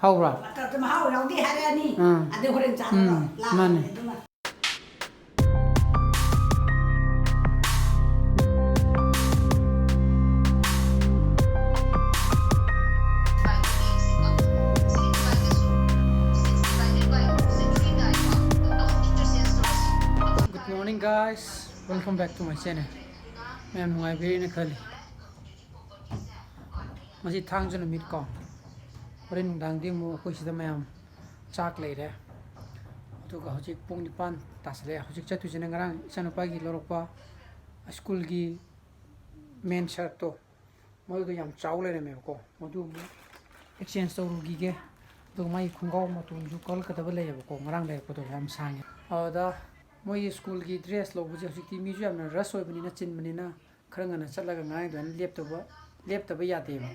ꯍꯧꯕ꯭ꯔꯥ ꯃꯇꯠ ꯃꯍꯥꯎ ꯌꯥꯎꯗꯦ ꯍꯥꯏꯔꯛꯑꯅꯤ ꯑꯗꯨ ꯍꯣꯔꯦꯟ ꯆꯥꯔꯒ ꯃꯥꯅꯦ ꯑꯗꯨꯃ Good morning guys, welcome back to my channel. ꯃꯌꯥꯝ ꯅꯨꯡꯉꯥꯏꯕꯤꯔꯦꯅ ꯈꯜꯂꯤ. ꯃꯁꯤ ꯊꯥꯡꯖ ꯅꯨꯃꯤꯠ ꯀꯣ. ꯍꯣꯔꯦꯟ ꯅꯨꯡꯗꯥꯡꯗꯤ ꯑꯃꯨꯛ ꯑꯩꯈꯣꯏ ꯁꯤꯗ ꯃꯌꯥꯝ ꯆꯥꯛ ꯂꯩꯔꯦ. ꯑꯗꯨꯒ ꯍꯧꯖꯤꯛ ꯄꯨꯡ 9 ꯇꯥꯁꯜꯂꯦ. ꯍꯧꯖꯤꯛ ꯆꯠꯇꯣꯏꯁꯤꯅ ꯉꯔꯥꯡ ꯏꯆꯥꯅꯨꯄꯥꯒꯤ ꯂꯧꯔꯛꯄ ꯁ꯭ꯀꯨꯜꯒꯤ ꯃꯦꯟ ꯁꯔꯠꯇꯣ ꯃꯗꯨꯗꯣ ꯌꯥꯝ ꯆꯥꯎ ꯂꯩꯔꯝꯃꯦꯕꯀꯣ. ꯃꯗꯨ ꯑꯦꯛꯁꯆꯦꯟꯖ ꯇꯧꯔꯨꯈꯤꯒꯦ. ꯑꯗꯨꯒ ꯃꯥꯒꯤ ꯈꯣꯡꯒ꯭ꯔꯥꯎ ꯃꯇꯣꯟꯁꯨ ꯀꯛꯂꯛꯀꯗꯕ ꯂꯩꯌꯦꯕꯀꯣ. ꯉꯔꯥꯡ ꯂꯩꯔꯛꯄꯗꯣ ꯌꯥꯝ ꯁꯥꯡꯉꯦ. ꯑꯗꯨꯗ ꯃꯣꯏꯒꯤ ꯁ꯭ꯀꯨꯜꯒꯤ ꯗ꯭ꯔꯦꯁ ꯂꯧꯕꯁꯦ ꯍꯧꯖꯤꯛꯇꯤ ꯃꯤꯁꯨ ꯌꯥꯝꯅ ꯔꯁ ꯑꯣꯏꯕꯅꯤꯅ ꯆꯤꯟꯕꯅꯤꯅ ꯈꯔ ꯉꯟꯅ ꯆꯠꯂꯒ ꯉꯔꯥꯡ ꯑꯗꯨꯃꯥꯏꯅ ꯂꯦꯞꯇꯕ ꯌꯥꯗꯦꯕ.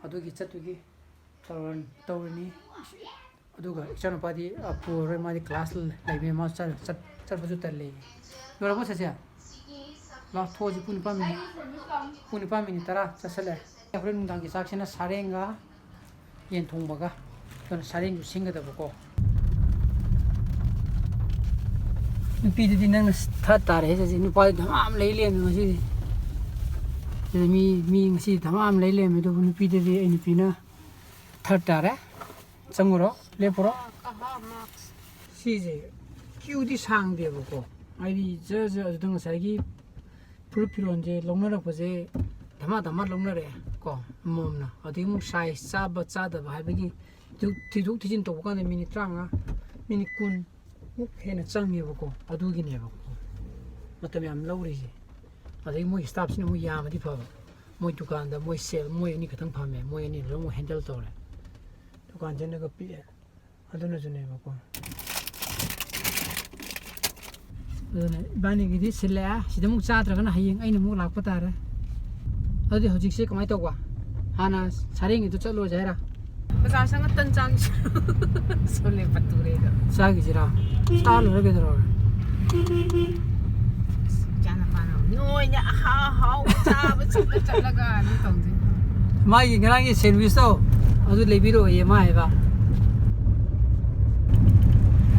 ꯑꯗꯨꯒꯤ ꯆꯠꯇꯨꯒꯤ ꯇꯧꯔꯅꯤ. ꯑꯗꯨꯒ ꯏꯆꯥꯅꯨꯄꯥꯗꯤ ꯄꯨꯔꯔꯣꯏ, ꯃꯥꯗꯤ ꯀ꯭ꯂꯥꯁ ꯂꯩꯕꯅꯤ, ꯃꯥ ꯆꯠꯄꯁꯨ ꯇꯜꯂꯦ. ꯌꯧꯔꯛꯄ ꯆꯠꯁꯦ ꯂꯥꯛꯊꯣꯛꯑꯁꯤ. ꯄꯨꯡ 9 ꯃꯤꯅꯤꯠ 10 ꯆꯠꯁꯜꯂꯦ. ꯍꯣꯔꯦꯟ ꯅꯨꯡꯗꯥꯡꯒꯤ ꯆꯥꯛꯁꯤꯅ ꯁꯥꯔꯦꯡꯒ ꯌꯦꯟ ꯊꯣꯡꯕꯒ. ꯑꯗꯨꯅ ꯁꯥꯔꯦꯡꯁꯨ ꯁꯤꯡꯒꯗꯕꯀꯣ. ꯅꯨꯄꯤꯗꯨꯗꯤ ꯅꯪꯅ ꯊꯔ ꯇꯥꯔꯦ ꯆꯠꯁꯤ. ꯅꯨꯄꯥꯗꯤ ꯙꯃꯥꯝ ꯂꯩ ꯂꯩꯔꯝꯃꯦ ꯉꯁꯤꯗꯤ. ꯁꯤꯗ ꯃꯤ ꯉꯁꯤꯗꯤ ꯙꯃꯥꯝ ꯂꯩ ꯂꯩꯔꯝꯃꯦ. ꯑꯗꯨꯕꯨ ꯅꯨꯄꯤꯗꯗꯤ ꯑꯩ ꯅꯨꯄꯤꯅ ꯊꯔ ꯇꯥꯔꯦ. ꯆꯪꯉꯨꯔꯣ, ꯂꯦꯞꯄꯨꯔꯣ. ꯁꯤꯁꯦ ꯀ꯭ꯌꯨꯗꯤ ꯁꯥꯡꯗꯦꯕꯀꯣ. ꯍꯥꯏꯗꯤ ꯑꯗꯨꯗ ꯉꯁꯥꯏꯒꯤ ꯐꯨꯔꯤꯠ ꯐꯤꯔꯣꯟꯁꯦ ꯂꯧꯅꯔꯛꯄꯁꯦ ꯙꯃꯥ ꯂꯧꯅꯔꯛꯑꯦ ꯀꯣ ꯑꯃꯃꯝꯅ. ꯑꯗꯒꯤ ꯑꯃꯨꯛ ꯁꯥꯏꯖ ꯆꯥꯕ ꯆꯥꯗꯕ ꯍꯥꯏꯕꯒꯤ ꯊꯤꯗꯣꯛ ꯊꯤꯖꯤꯟ ꯇꯧꯕ ꯀꯥꯟꯗ ꯃꯤꯅꯤꯠ 35 ꯃꯤꯅꯤꯠ 10 ꯃꯨꯛ ꯍꯦꯟꯅ ꯆꯪꯉꯦꯕꯀꯣ. ꯑꯗꯨꯒꯤꯅꯦꯕꯀꯣ ꯃꯇꯝ ꯌꯥꯝ ꯂꯧꯔꯤꯁꯦ. ꯑꯗꯒꯤ ꯃꯣꯏ ꯁ꯭ꯇꯥꯐꯁꯤꯅ ꯑꯃꯨꯛ ꯌꯥꯝꯃꯗꯤ ꯐꯕ. ꯃꯣꯏ ꯗꯨꯀꯥꯟꯗ ꯃꯣꯏ ꯁꯦꯜ ꯃꯣꯏ ꯑꯅꯤ ꯈꯛꯇꯪ ꯐꯝꯃꯦ. ꯃꯣꯏ ꯑꯅꯤ ꯂꯣꯏꯅꯃꯛ ꯍꯦꯟꯗꯜ ꯇꯧꯔꯦ. ꯗꯨꯀꯥꯟꯁꯤꯅꯒ ꯄꯤꯛꯑꯦ. ꯑꯗꯨꯅꯁꯨꯅꯦꯕꯀꯣ. ꯑꯗꯨꯅ ꯏꯕꯥꯅꯤꯒꯤꯗꯤ ꯁꯤꯜꯂꯛꯑꯦ. ꯁꯤꯗ ꯑꯃꯨꯛ ꯆꯥꯗ꯭ꯔꯒꯅ ꯍꯌꯦꯡ ꯑꯩꯅ ꯑꯃꯨꯛ ꯂꯥꯛꯄ ꯇꯥꯔꯦ. ꯑꯗꯨꯗꯤ ꯍꯧꯖꯤꯛꯁꯦ ꯀꯃꯥꯏꯅ ꯇꯧꯕ? ꯍꯥꯟꯅ ꯁꯥꯔꯦꯡꯒꯤꯗꯣ ꯆꯠꯂꯨꯔꯁꯦ ꯍꯥꯏꯔ? ꯕꯖꯥꯔ ꯆꯪꯉ ꯇꯟ ꯆꯥꯈꯤꯁꯤ. ꯁꯣꯂꯦ ꯕꯇꯨꯔꯦꯗꯣ ꯆꯥꯈꯤꯁꯤꯔꯥ? ꯆꯥꯔꯨꯔ ꯀꯩꯗꯧꯔꯒꯦ? ꯏꯆꯥꯅꯨꯄꯥꯅ ꯅꯣꯏꯅ ꯑꯍꯥꯎ ꯆꯥꯕ ꯆꯠꯂꯒ ꯑꯗꯨ ꯇꯧꯗꯣꯏ. ꯃꯥꯒꯤ ꯉꯔꯥꯡꯒꯤ ꯁꯦꯟꯋꯤꯁꯇꯣ ꯑꯗꯨ ꯂꯩꯕꯤꯔꯛꯑꯣꯌꯦ ꯃꯥ ꯍꯥꯏꯕ.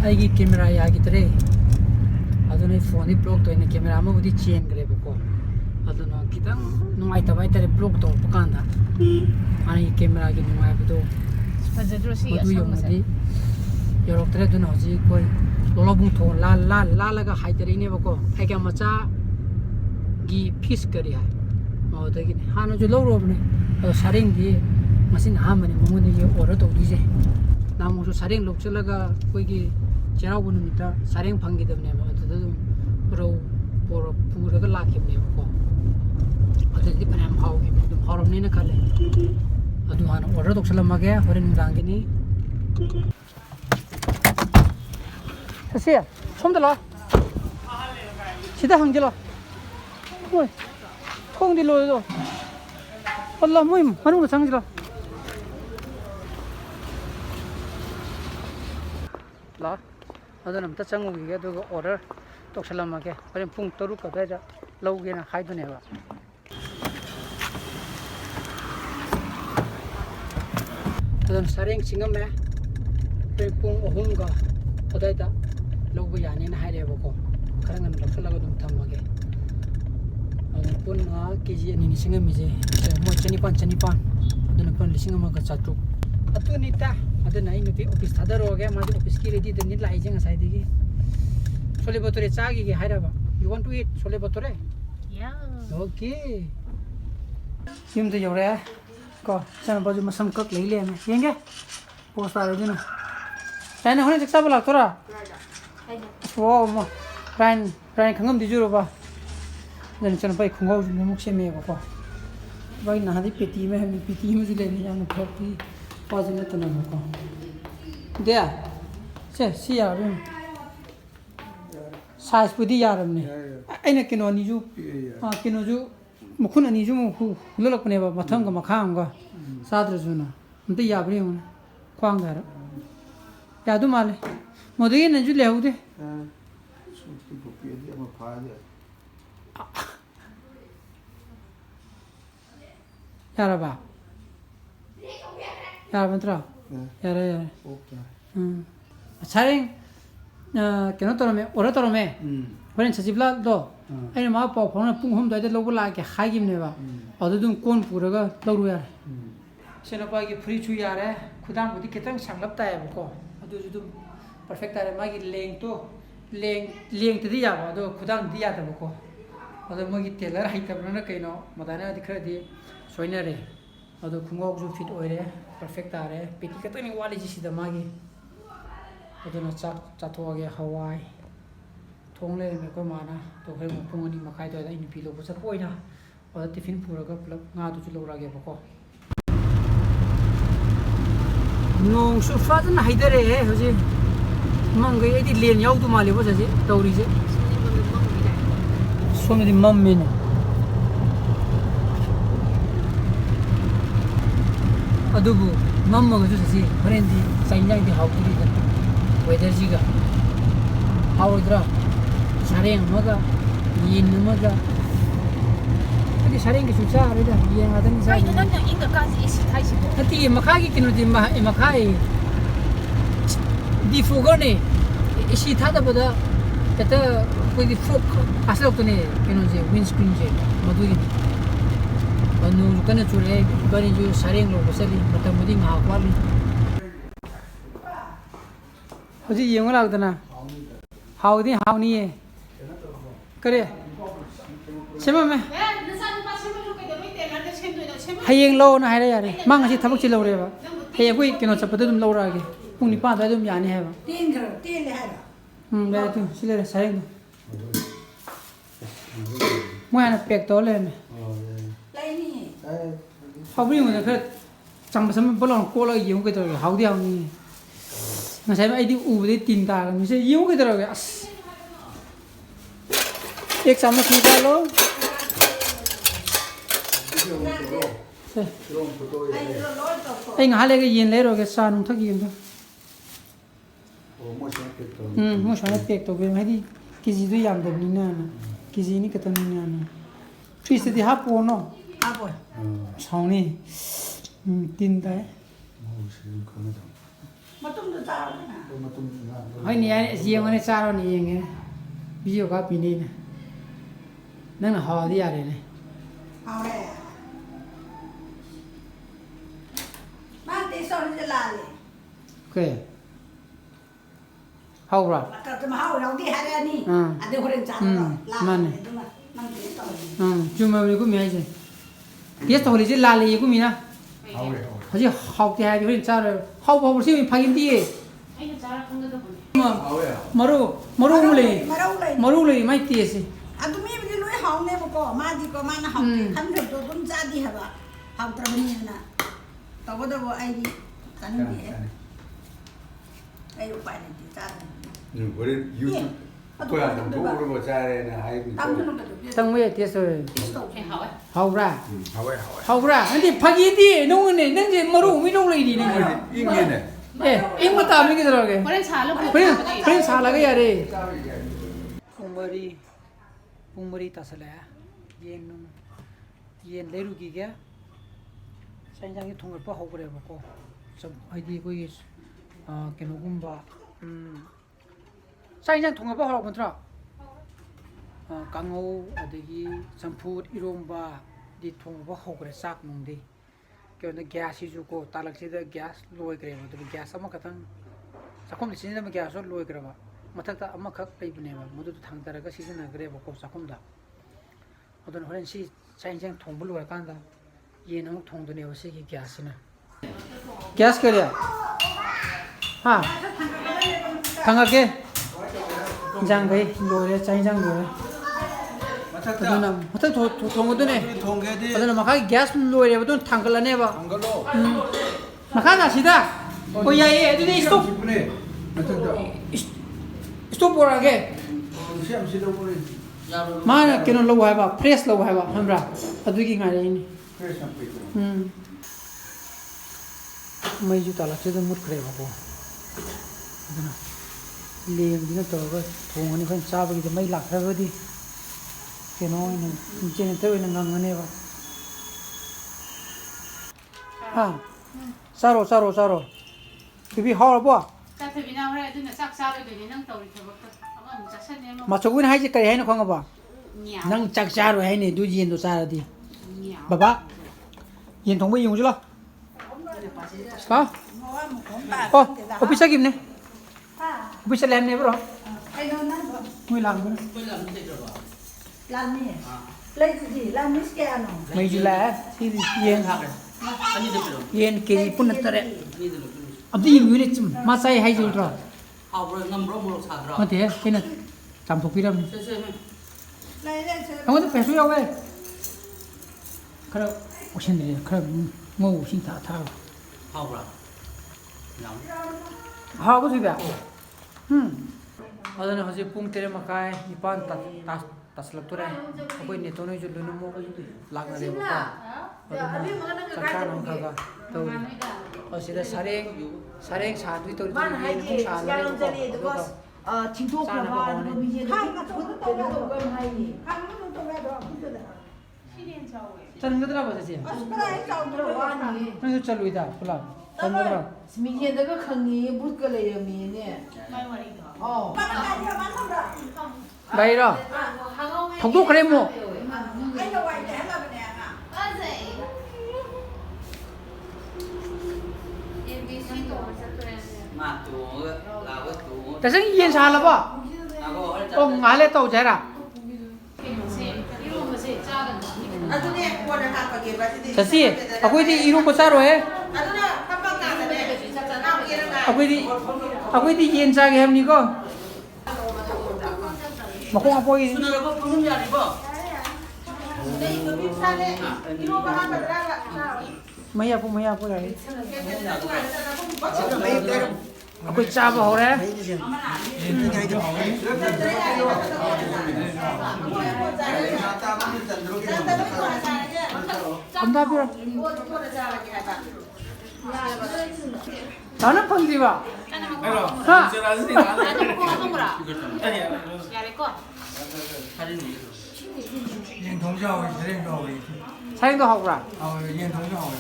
ꯑꯩꯒꯤ ꯀꯦꯃꯦꯔꯥ ꯌꯥꯈꯤꯗ꯭ꯔꯦ. ꯑꯗꯨꯅ ꯑꯩ ꯐꯣꯟꯗꯤ ꯕ꯭ꯂꯣꯛ ꯇꯧꯏꯅꯦ. ꯀꯦꯃꯦꯔꯥ ꯑꯃꯕꯨꯗꯤ ꯆꯦꯟꯈ꯭ꯔꯦꯕꯀꯣ. ꯑꯗꯨꯅ ꯈꯤꯇꯪ ꯅꯨꯡꯉꯥꯏꯇꯕ ꯍꯥꯏꯇꯥꯔꯦ ꯕ꯭ꯂꯣꯛ ꯇꯧꯔꯛꯄ ꯀꯥꯟꯗ. ꯃꯥꯒꯤ ꯀꯦꯃꯦꯔꯥꯒꯤ ꯅꯨꯡꯉꯥꯏꯕꯗꯣ ꯐꯖꯗ꯭ꯔꯣ ꯁꯤ ꯃꯗꯨ ꯑꯁꯪꯕꯁꯦ? ꯌꯧꯅꯗꯤ ꯌꯧꯔꯛꯇ꯭ꯔꯦ. ꯑꯗꯨꯅ ꯍꯧꯖꯤꯛ ꯑꯩꯈꯣꯏ ꯂꯣꯂꯥꯕꯨꯡ ꯊꯣꯡ ꯂꯥꯜꯂꯒ ꯍꯥꯏꯊꯔꯛꯏꯅꯦꯕꯀꯣ. ꯐꯩꯒꯥ ꯃꯆꯥꯒꯤ ꯐꯤꯁ ꯀꯔꯤ ꯍꯥꯏ ꯑꯗꯨꯗꯒꯤꯅꯦ. ꯍꯥꯟꯅꯁꯨ ꯂꯧꯔꯨꯔꯕꯅꯦ. ꯑꯗꯣ ꯁꯥꯔꯦꯡꯗꯤ ꯉꯁꯤꯅ ꯑꯍꯥꯟꯕꯅꯦ ꯃꯉꯣꯟꯗꯒꯤ ꯑꯣꯔꯗꯔ ꯇꯧꯗꯣꯏꯁꯦ. ꯅꯍꯥꯟꯃꯨꯛꯁꯨ ꯁꯥꯔꯦꯡ ꯂꯧ ꯆꯠꯂꯒ ꯑꯩꯈꯣꯏꯒꯤ ꯆꯩꯔꯥꯎꯕ ꯅꯨꯃꯤꯠꯇ ꯁꯥꯔꯦꯡ ꯐꯪꯈꯤꯗꯕꯅꯦꯕ. ꯑꯗꯨꯗ ꯑꯗꯨꯝ ꯄꯨꯔꯒ ꯂꯥꯛꯈꯤꯕꯅꯦꯕꯀꯣ. ꯑꯗꯨꯗꯤ ꯐꯅꯌꯥꯝ ꯍꯥꯎꯈꯤꯕ. ꯑꯗꯨꯝ ꯍꯥꯎꯔꯝꯅꯤꯅ ꯈꯜꯂꯦ. ꯑꯗꯨ ꯍꯥꯟꯅ ꯑꯣꯔꯗꯔ ꯇꯧꯁꯜꯂꯝꯃꯒꯦ. ꯍꯣꯔꯦꯟ ꯅꯨꯡꯗꯥꯡꯒꯤꯅꯤ. ꯁꯤ ꯁꯣꯝꯗ ꯂꯥꯛꯑꯣ. ꯁꯤꯗ ꯍꯪꯖꯤꯜꯂꯣ. ꯍꯣꯏ ꯊꯣꯡꯗꯤ ꯂꯣꯏꯗꯣ. ꯑꯜꯂ ꯃꯣꯏ ꯃꯅꯨꯡꯗ ꯆꯪꯁꯤꯜꯂꯣ. ꯂꯥꯛꯑꯣ. ꯑꯗꯨꯅ ꯑꯝꯇ ꯆꯪꯉꯨꯈꯤꯒꯦ. ꯑꯗꯨꯒ ꯑꯣꯔꯗꯔ ꯇꯧꯁꯜꯂꯝꯃꯒꯦ. ꯍꯣꯔꯦꯟ ꯄꯨꯡ 6 ꯑꯗꯨꯋꯥꯏꯗ ꯂꯧꯒꯦꯅ ꯍꯥꯏꯗꯨꯅꯦꯕ. ꯑꯗꯨꯅ ꯁꯥꯔꯦꯡ ꯆꯤꯡꯉꯝꯃꯦ. ꯍꯣꯔꯦꯟ ꯄꯨꯡ 3 ꯑꯗꯨꯋꯥꯏꯗ ꯂꯧꯕ ꯌꯥꯅꯤꯅ ꯍꯥꯏꯔꯛꯑꯦꯕꯀꯣ. ꯈꯔ ꯉꯟꯅ ꯂꯧꯁꯜꯂꯒ ꯑꯗꯨꯝ ꯊꯝꯃꯒꯦ. ꯑꯗꯨꯅ ꯄꯨꯟꯅ ꯀꯦꯖꯤ 2ꯅꯤ ꯁꯤꯡꯉꯝꯃꯤꯁꯦ. ꯃꯣꯏ 900. ꯑꯗꯨꯅ ꯄꯨꯟꯅ 1,400. ꯑꯗꯨꯅꯤꯇ. ꯑꯗꯨꯅ ꯑꯩ ꯅꯨꯄꯤ ꯑꯣꯐꯤꯁ ꯊꯥꯗꯔꯛꯑꯒꯦ. ꯃꯥꯗꯤ ꯑꯣꯐꯤꯁꯀꯤ ꯔꯦꯗꯤꯗꯅꯤ ꯂꯥꯛꯏꯁꯦ ꯉꯁꯥꯏꯗꯒꯤ. ꯁꯣꯂꯦ ꯕꯇꯨꯔꯦ ꯆꯥꯈꯤꯒꯦ ꯍꯥꯏꯔꯕ? You want to eat sole bhature? Yeah. Okay. ꯌꯨꯝꯗ ꯌꯧꯔꯛꯑꯦ ꯀꯣ. ꯏꯆꯥꯅꯨꯄꯥꯁꯨ ꯃꯁꯝ ꯀꯛ ꯂꯩ ꯂꯩꯔꯝꯃꯦ. ꯌꯦꯡꯒꯦ ꯄꯣꯁ ꯇꯥꯔꯦꯗꯨꯅ. ꯔꯥꯏꯅ ꯍꯣꯔꯦꯟ ꯆꯥꯛ ꯆꯥꯕ ꯂꯥꯛꯇꯣꯏꯔꯥ? ꯔꯥꯏꯟ ꯈꯪꯉꯝꯗꯤꯖꯨꯔꯕ? ꯑꯗꯨꯅ ꯏꯆꯥꯅꯨꯄꯥꯒꯤ ꯈꯣꯡꯒ꯭ꯔꯥꯎꯁꯨ ꯑꯃꯨꯛ ꯁꯦꯝꯃꯦꯕꯀꯣ. ꯃꯥꯒꯤ ꯅꯍꯥꯟꯗꯤ ꯄꯦꯇꯤ ꯑꯃ ꯍꯥꯏꯕꯅꯤ. ꯄꯦꯇꯤ ꯑꯃꯁꯨ ꯂꯩꯕꯅꯤ. ꯌꯥꯝꯅ ꯐꯕꯤ ꯋꯥꯁꯨ ꯅꯠꯇꯅꯕꯀꯣ. ꯗꯦ ꯁꯤ ꯌꯥꯔꯕ? ꯁꯥꯏꯖꯄꯨꯗꯤ ꯌꯥꯔꯕꯅꯦ. ꯑꯩꯅ ꯀꯩꯅꯣ ꯑꯅꯤꯁꯨ ꯀꯩꯅꯣꯁꯨ ꯃꯈꯨꯟ ꯑꯅꯤꯁꯨ ꯍꯨꯜꯂꯛꯄꯅꯦꯕ. ꯃꯊꯪꯒ ꯃꯈꯥ ꯑꯃꯒ ꯆꯥꯗ꯭ꯔꯁꯨꯅ. ꯑꯝꯇ ꯌꯥꯕ꯭ꯔꯥ ꯌꯦꯡꯉꯨꯅꯦ. ꯈ꯭ꯋꯥꯡꯒ ꯍꯥꯏꯔ ꯌꯥꯗꯧ ꯃꯥꯜꯂꯦ. ꯃꯗꯨꯒꯤ ꯍꯦꯟꯅꯁꯨ ꯂꯩꯍꯧꯗꯦ. ꯌꯥꯔꯕ? ꯌꯥꯔꯕ ꯅꯠꯇ꯭ꯔꯣ? 야래 야래 오케이. 차량 걔는 떨어면 오래 떨어면 그런 저집라도 아니 막 보는 뿡홈도 이제 로블라게 하기네 봐 어디든 꼰 부르가 로루야 신호박이 프리 주야래 그다음 어디 개탕 상납다 해보고 어디도 퍼펙트하게 막이 랭 뜨디야 봐도 그다음 디야 되고 어디 뭐기 텔러 하이터는 그이노 뭐다나 어디 그러디 소이너래 어디 궁고주 fit 오이래 퍼펙트하래 비티 같은 와리 지시다 막이 어디나 짜토하게 하와이 통례 메고 많아 또 그래 뭐 풍원이 막하이도 이 비로 보자 보이나 어디 티핀 부르가 플럽 나도 줄로라게 보고 농 수파든 하이더래 허지 망가 에디 렌 야우도 말이 보자지 떠우리지 소미디 맘미네 아두부 맘마가 주지 브랜디 사인장디 하우리다 웨더지가 하우드라 샤랭 뭐가 yin 뭐가 근데 샤랭이 좋자 그러다 이행 하던 사이 아니 난 인가까지 있이 타시고 하티 마카기 키노디 마카이 디포거네 시 타다보다 그때 거기 폭 아슬었더니 키노지 윈스크린지 모두기 어느 간에 줄에 거기 주 샤랭로 보살이 맞다 모디 마과리 어제 이행을 하거든 하우디 하우니 그래 제맘에 하이행 로나 하이라 야래 망아시 타박지 로래봐 하이행 거기 끼노 잡아도 좀 로라게 뿡니 빠다 좀 야니 해봐 띵그러 띵래 하라 내가 좀 실례를 사용 뭐 하나 빽도 레네 라이니 하부리 오늘 그 장바섬 벌렁 꼬라 이용 그 들어 하우디 하우니 나 잘 아이디 우부대 뛴다 이제 이용 그 들어 아스 एक चम्मच निकालो anh hái lấy cái gì lấy rồi cái sao nó thắc gì đó mua sáng hết tiệc tổ về mấy đi cái gì tôi làm được như nào cái gì ní cái tao như nào truy sẽ đi hấp bò nó 아버 xong đi tin đấy 뭐좀더 잘하나 hỏi nè gì ông này sao này nghe ví dụ có pin đi nè nâng là hò đi à đây này 아래 마한테 소리 질라래 ok hầu rồi 아까 좀 하고 여기 하려니 응. 안돼 그래 잘라 맞네. 망치 또 chung mà mình cũng mẹ gì biết thôi thì là gì cũng mình à hả chứ học thì hay thì sao rồi học học thì mình phải đi 아니 잘한 거도 보네 mà maru maru lấy mấy tiền gì 아도 미비디 로이 하오네 보고 마디 거 마나 하오 한점도 좀 짜디 해봐 하오 들어보니나 더보다 뭐 아이디 짜는 게 아이 오빠는 짜는 우리 유튜브 거야 좀 보고 뭐 잘해나 아이고 땀주는 것도 tăng mấy tiền rồi 해 하와 học ra 하와이 học ra 근데 phải đi nông này nên gì maru mới nông lấy đi này 인게네 em có tao mấy cái rồi 그래 잘로 그래 살아가 야 돼 뽕머리 따슬래 옌 내루기게 산장이 통을 빠하고 그래 보고 좀 아이디 거기 개노군바 산장 통을 빠하고 본더라 강호 어디기 점푸 이롬바 디 통을 빠하고 그래 싹 농디 그런데 가스 주고 달락지다 가스 로이 그래 모두 가스 아마 같은 자콤 진짜면 가스 로이 그래 봐 마탁다 아마 각 빼이네요 모두도 당다라가 시즌에 그래 보고 자콤다 어떤 호렌 시 산장 통불로 갈 간다 얘는 통도네 오시기 가스나 가스 그래 하 당하게 장배 로래 산장 로래 어떤 어떤 통도네 어떤 막 가스 로래 어떤 탕글라네 봐 막하나 시다 오야예 애들이 스톱 stop हो रहा है माना किनो लोग है बा fresh लोग है बा हमरा अदु की गाड़ी नहीं मैं जो ताला से तो मुड़ खड़े बाबू ना ले दिन तोก็थोंगนี่คนचाब कीไม่หลักแล้วดิकिनो ने जेने तो इन गंगने बा हां सारो 비비 하울보 짜투비나 그래 누나 싹 싸르더니 능 떠리 저것도 아마 못 잤네 뭐 마초군 하이지 까리 하이노 광어봐 냐 낭 짝자로 하이네 두지엔도 싸라디 바바 옌 통보 이용줄라 가 오피스 기브네 오피스 램네 브로 Ai đâu năn rồi. 무이 랑고 Lan nè. Lấy cái gì? Lan miss kia nó. 무이 줄라 시디 옌 옌 케지 푼나터레 abdi yunit 좀 마사이 하이줄라 맞대 걔는 잠복비람 Lấy lên chơi. 아무도 배수야 왜 그래 오신들이 그래 뭐 오신 다 하고 집에 어제는 허지 뿡 때려 막아이 이반 따슬럭도래 하고 있네 돈을 줄르는 뭐 락나래 볼까 어제는 가가 또 어시다 사랭 사두이 또 Mana hai 뭐 ki 사는 yang jadi 거 because cinta kawan biji Hai mà tôi tu tôi tu đâu. kan hai ni. Hai nó tôi nghe đó không được. 자는 거더라 봐지 Cái cháu Terus tôi wan ni. 그래서 잘로 있다 불라 자는 거더라 Seminggu dah ke khangi but ke le mi ni. Oh. Mà cái gì mà không được. 나이라 독도 그래 뭐 Anh đâu vậy để mà nè à. 대생 이엔 살아 봐 ngale tàu chạy ra À tôi nè, qua đây học cái gì 자시 아고이디 이런 거 싸로 해 À tôi nè, các bác cả này. Nào kia đâu 아고이디 이엔 싸게 햄 니거 먹고 가 보이 Đây tôi biết sao đấy. Ibu bahan berapa? mấy à phụ này 아고이 짜봐 호래 감사합니다 나는 펀디바 하 yin tong xiao wei, yin tong wei， 사행도 하고 그래 啊，yin tong xiao wei，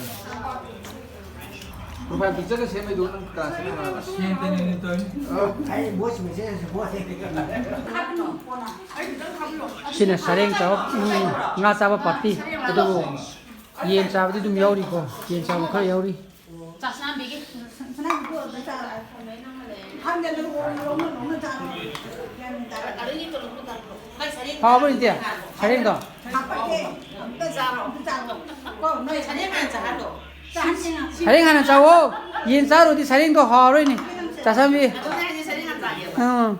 루파 비자가 세메 돈은 다 세메 yin等你等。 Ai bos me se bos. 신의 사행 작업 nga sabah party 그리고 이엔 잡아도 좀 여우리고 이엔 잡아 그래 여우리 자스나 비기 Này của tôi sao lại không nhận được nó sao 아르니 또 놓고 달고 빨리 자리 봐버린대 사행도 học phải gì tôi sao có nơi 자리만 잘하고 사행하는 자고 이엔 자로 어디 사행도 하로이니 자삼이 동네에 자리만 자리야 응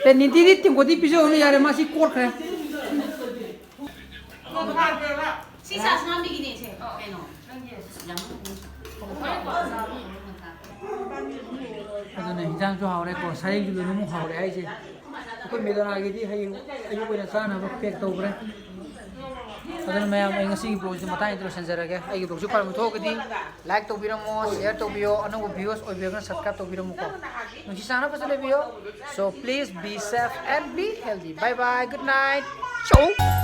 แต่นี่ที่ติ่งกูที่พิจารณาอย่างมาสิโคตรเลย 시사스나 비기니 제 빼노 그래서 이장 좀 하고 그랬고 사행 줄로 너무 하고 그래 이제 그 매달아기지 하여 아유 그냥 사나 뭐 팩도 그래 그래서 매양 이 ngasi 블로그 좀 마타이 들어 선저하게 아이 블로그 빨리 도그디 라이크 또 비로모 셰어 또 비요 어느 비디오스 오비오가 subscribe 또 비로모 거 너시 사나 파슬레 비요 so please be safe and be healthy bye bye good night ciao